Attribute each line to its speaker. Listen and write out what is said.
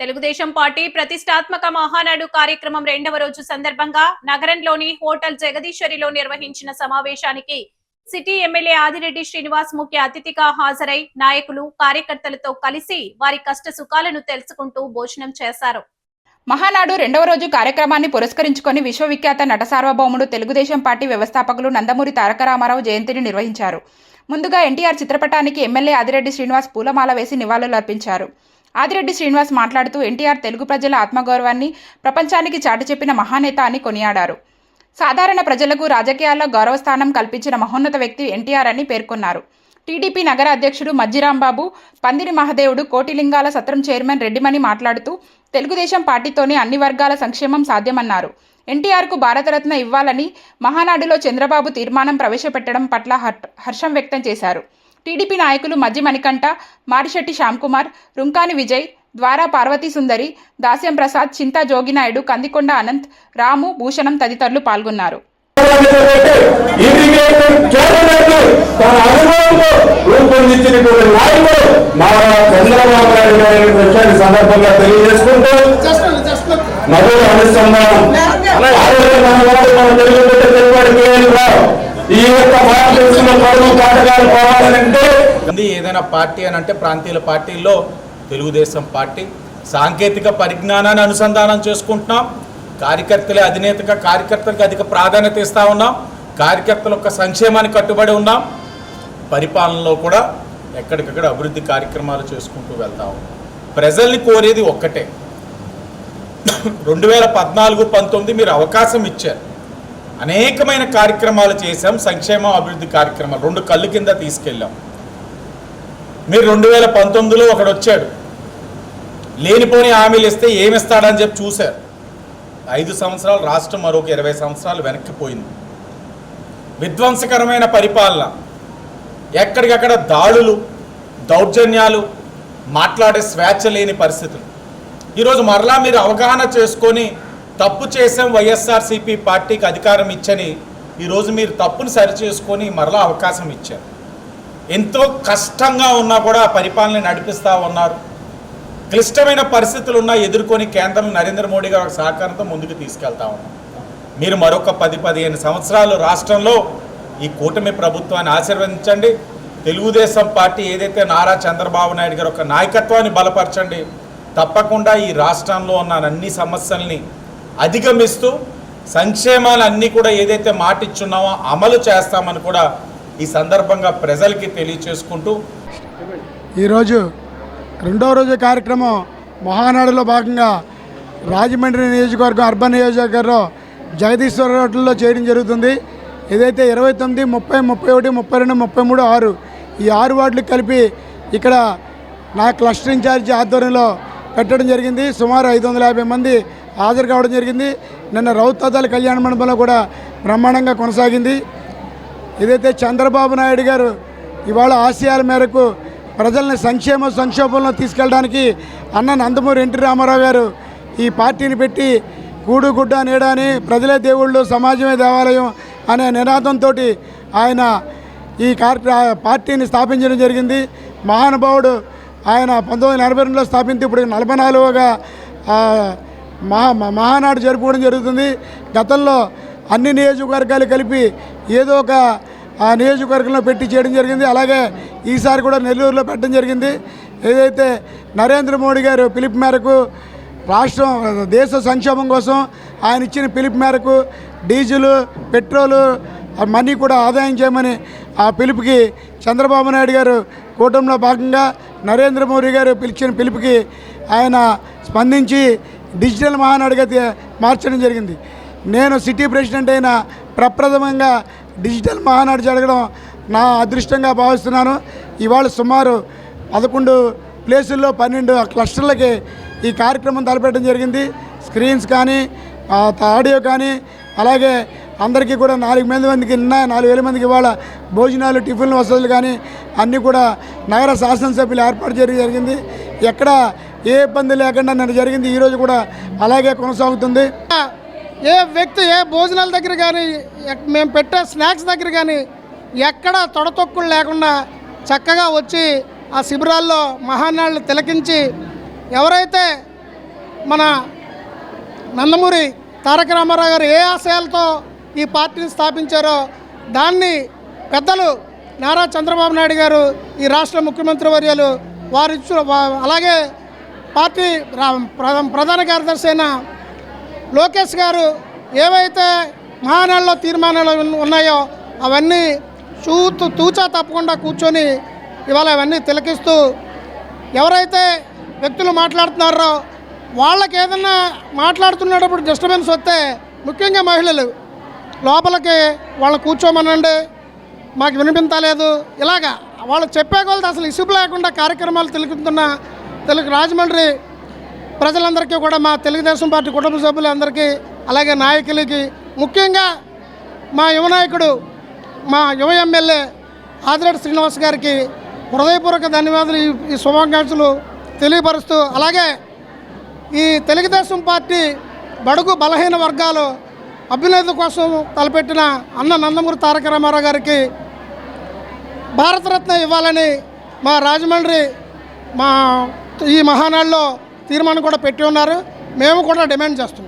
Speaker 1: Telugu Desam party ప్రతిష్టాత్మక మహానాడు కార్యక్రమం రెండవ రోజు సందర్భంగా నగరంలోని హోటల్ జగదీశ్వరిలో నిర్వహించిన సమావేశానికి సిటీ ఎమ్మెల్యే ఆదిరెడ్డి శ్రీనివాస్ ముఖ్య అతిథిగా హాజరై నాయకులు కార్యకర్తలతో కలిసి వారి కష్ట సుఖాలను తెలుసుకుంటూ భోజనం చేశారు.
Speaker 2: మహానాడు రెండవ రోజు కార్యక్రమాన్ని పురస్కరించుకొని విశ్వవిఖ్యాత నట సార్వభౌముడు తెలుగుదేశం పార్టీ వ్యవస్థాపకులు నందమూరి తారక రామారావు జయంతిని నిర్వహించారు. ముందుగా ఎన్టీఆర్ చిత్రపటానికి ఎమ్మెల్యే ఆదిరెడ్డి శ్రీనివాస్ పూలమాల వేసి నివాళులర్పించారు. ఆదిరెడ్డి శ్రీనివాస్ మాట్లాడుతూ ఎన్టీఆర్ తెలుగు ప్రజల ఆత్మగౌరవాన్ని ప్రపంచానికి చాటి చెప్పిన మహానేత అని కొనియాడారు. సాధారణ ప్రజలకు రాజకీయాల్లో గౌరవస్థానం కల్పించిన మహోన్నత వ్యక్తి ఎన్టీఆర్ అని పేర్కొన్నారు. టీడీపీ నగర అధ్యక్షుడు మజ్జిరాంబాబు, పందిరి మహదేవుడు, కోటిలింగాల సత్రం చైర్మన్ రెడ్డిమణి మాట్లాడుతూ తెలుగుదేశం పార్టీతోనే అన్ని వర్గాల సంక్షేమం సాధ్యమన్నారు. ఎన్టీఆర్కు భారతరత్న ఇవ్వాలని మహానాడులో చంద్రబాబు తీర్మానం ప్రవేశపెట్టడం పట్ల హర్షం వ్యక్తం చేశారు. టీడీపీ నాయకులు మజ్జి మణికంఠ, మారిశెట్టి శ్యామ్కుమార్, రుంకాని విజయ్, ద్వారా పార్వతీ సుందరి, దాస్యం ప్రసాద్, చింతా జోగినాయుడు, కందికొండ అనంత్, రాము, భూషణం తదితరులు పాల్గొన్నారు.
Speaker 3: ఏదైనా పార్టీ అని అంటే ప్రాంతీయ పార్టీల్లో తెలుగుదేశం పార్టీ సాంకేతిక పరిజ్ఞానాన్ని అనుసంధానం చేసుకుంటున్నాం. కార్యకర్తలే అధినేతగా కార్యకర్తలకు అధిక ప్రాధాన్యత ఇస్తూ ఉన్నాం. కార్యకర్తల యొక్క సంక్షేమానికి కట్టుబడి ఉన్నాం. పరిపాలనలో కూడా ఎక్కడికక్కడ అభివృద్ధి కార్యక్రమాలు చేసుకుంటూ వెళ్తా ఉన్నాం. ప్రజల్ని కోరేది ఒక్కటే, 2014-19 మీరు అవకాశం ఇచ్చారు, అనేకమైన కార్యక్రమాలు చేశాం. సంక్షేమం, అభివృద్ధి కార్యక్రమాలు రెండు కళ్ళు కింద తీసుకెళ్ళాం. మీరు 2019లో ఒకడు వచ్చాడు, లేనిపోని హామీలు ఇస్తే ఏమిస్తాడని చెప్పి చూశారు. 5 సంవత్సరాలు రాష్ట్రం మరొక 20 సంవత్సరాలు వెనక్కిపోయింది. విధ్వంసకరమైన పరిపాలన, ఎక్కడికక్కడ దాడులు, దౌర్జన్యాలు, మాట్లాడే స్వేచ్ఛ లేని పరిస్థితులు. ఈరోజు మరలా మీరు అవగాహన చేసుకొని తప్పు చేసాం, వైఎస్ఆర్సీపీ పార్టీకి అధికారం ఇచ్చని ఈరోజు మీరు తప్పును సరిచేసుకొని మరలా అవకాశం ఇచ్చారు. ఎంతో కష్టంగా ఉన్నా కూడా పరిపాలన నడిపిస్తూ ఉన్నారు. క్లిష్టమైన పరిస్థితులు ఉన్నా ఎదుర్కొని కేంద్రం నరేంద్ర మోడీ గారి సహకారంతో ముందుకు తీసుకెళ్తా ఉన్నారు. మీరు మరొక 10-15 సంవత్సరాలు రాష్ట్రంలో ఈ కూటమి ప్రభుత్వాన్ని ఆశీర్వదించండి. తెలుగుదేశం పార్టీ ఏదైతే నారా చంద్రబాబు నాయుడు గారి యొక్క నాయకత్వాన్ని బలపరచండి. తప్పకుండా ఈ రాష్ట్రంలో ఉన్న అన్ని సమస్యల్ని అధిగమిస్తూ సంక్షేమాలన్నీ కూడా ఏదైతే మాటిచ్చున్నామో అమలు చేస్తామని కూడా ఈ సందర్భంగా ప్రజలకి తెలియచేసుకుంటూ
Speaker 4: ఈరోజు రెండో రోజు కార్యక్రమం మహానాడులో భాగంగా రాజమండ్రి నియోజకవర్గం అర్బన్ నియోజకవర్గంలో జగదీశ్వర రోడ్లలో చేయడం జరుగుతుంది. ఏదైతే 29, 30, 31, 32, 33, 6 ఈ 6 వార్డులు కలిపి ఇక్కడ నా క్లస్టర్ ఇన్ఛార్జి ఆధ్వర్యంలో పెట్టడం జరిగింది. సుమారు 550 మంది హాజరు కావడం జరిగింది. నిన్న రౌతాదాల కళ్యాణ మండపంలో కూడా బ్రహ్మాండంగా కొనసాగింది. ఏదైతే చంద్రబాబు నాయుడు గారు ఇవాళ ఆశయాల మేరకు ప్రజల్ని సంక్షోభంలో తీసుకెళ్ళడానికి అన్న నందమూరి ఎన్టీ రామారావు గారు ఈ పార్టీని పెట్టి కూడు గుడ్డ నీడ అని, ప్రజలే దేవుళ్ళు సమాజమే దేవాలయం అనే నినాదంతో ఆయన ఈ పార్టీని స్థాపించడం జరిగింది. మహానుభావుడు ఆయన 1982లో స్థాపించి ఇప్పుడు 44గా మహానాడు జరుపుకోవడం జరుగుతుంది. గతంలో అన్ని నియోజకవర్గాలు కలిపి ఏదో ఒక నియోజకవర్గంలో పెట్టి చేయడం జరిగింది. అలాగే ఈసారి కూడా నెల్లూరులో పెట్టడం జరిగింది. ఏదైతే నరేంద్ర మోడీ గారు పిలుపు మేరకు రాష్ట్రం దేశ సంక్షేమం కోసం ఆయన ఇచ్చిన పిలుపు మేరకు డీజిల్, పెట్రోలు మనీ కూడా ఆదాయం చేయమని ఆ పిలుపుకి చంద్రబాబు నాయుడు గారు కూటమిలో భాగంగా నరేంద్ర మోడీ గారు పిలిచిన పిలుపుకి ఆయన స్పందించి డిజిటల్ మహానాడుగా మార్చడం జరిగింది. నేను సిటీ ప్రెసిడెంట్ అయిన ప్రప్రథమంగా డిజిటల్ మహానాడు జరగడం నా అదృష్టంగా భావిస్తున్నాను. ఇవాళ సుమారు 11 ప్లేసుల్లో 12 క్లస్టర్లకి ఈ కార్యక్రమం తలపెట్టడం జరిగింది. స్క్రీన్స్ కానీ, ఆడియో కానీ, అలాగే అందరికీ కూడా 4,000 మందికి 4,000 మందికి ఇవాళ భోజనాలు, టిఫిన్లు వసతులు కానీ అన్నీ కూడా నగర శాసనసభ్యులు ఏర్పాటు చేయడం జరిగింది. ఎక్కడ ఏ ఇబ్బంది లేకుండా నేను జరిగింది. ఈరోజు కూడా అలాగే కొనసాగుతుంది.
Speaker 5: ఏ వ్యక్తి ఏ భోజనాల దగ్గర కానీ, మేము పెట్టే స్నాక్స్ దగ్గర కానీ ఎక్కడ తొడతొక్కులు లేకుండా చక్కగా వచ్చి ఆ శిబిరాల్లో మహానాళ్ళు తిలకించి ఎవరైతే మన నందమూరి తారక రామారావు గారు ఏ ఆశయాలతో ఈ పార్టీని స్థాపించారో దాన్ని పెద్దలు నారా చంద్రబాబు నాయుడు గారు, ఈ రాష్ట్ర ముఖ్యమంత్రి వర్యులు వారు అలాగే పార్టీ ప్రధాన కార్యదర్శి అయిన లోకేష్ గారు ఏవైతే మహానాడులో తీర్మానాలు ఉన్నాయో అవన్నీ తూచా తప్పకుండా కూర్చొని ఇవాళ అవన్నీ తిలకిస్తూ ఎవరైతే వ్యక్తులు మాట్లాడుతున్నారో వాళ్ళకి ఏదన్నా మాట్లాడుతున్నప్పుడు డిస్టర్బెన్స్ వస్తే ముఖ్యంగా మహిళలు లోపలికి వాళ్ళు కూర్చోమనండి, మాకు వినిపించలేదు, ఇలాగా వాళ్ళు చెప్పే కొలది అసలు ఇసుపు లేకుండా కార్యక్రమాలు తెలుగుతున్న రాజమండ్రి ప్రజలందరికీ కూడా మా తెలుగుదేశం పార్టీ కుటుంబ సభ్యులందరికీ అలాగే నాయకులకి ముఖ్యంగా మా యువ నాయకుడు మా యువ ఎమ్మెల్యే ఆదిరెడ్డి శ్రీనివాస్ గారికి హృదయపూర్వక ధన్యవాదాలు ఈ శుభాకాంక్షలు తెలియపరుస్తూ అలాగే ఈ తెలుగుదేశం పార్టీ బడుగు బలహీన వర్గాలు అభ్యున్నతి కోసం తలపెట్టిన అన్న నందమూరి తారక రామారావు గారికి భారతరత్న ఇవ్వాలని మా రాజమండ్రి ఈ మహానాడులో తీర్మానం కూడా పెట్టి ఉన్నారు. మేము కూడా డిమాండ్ చేస్తున్నాం.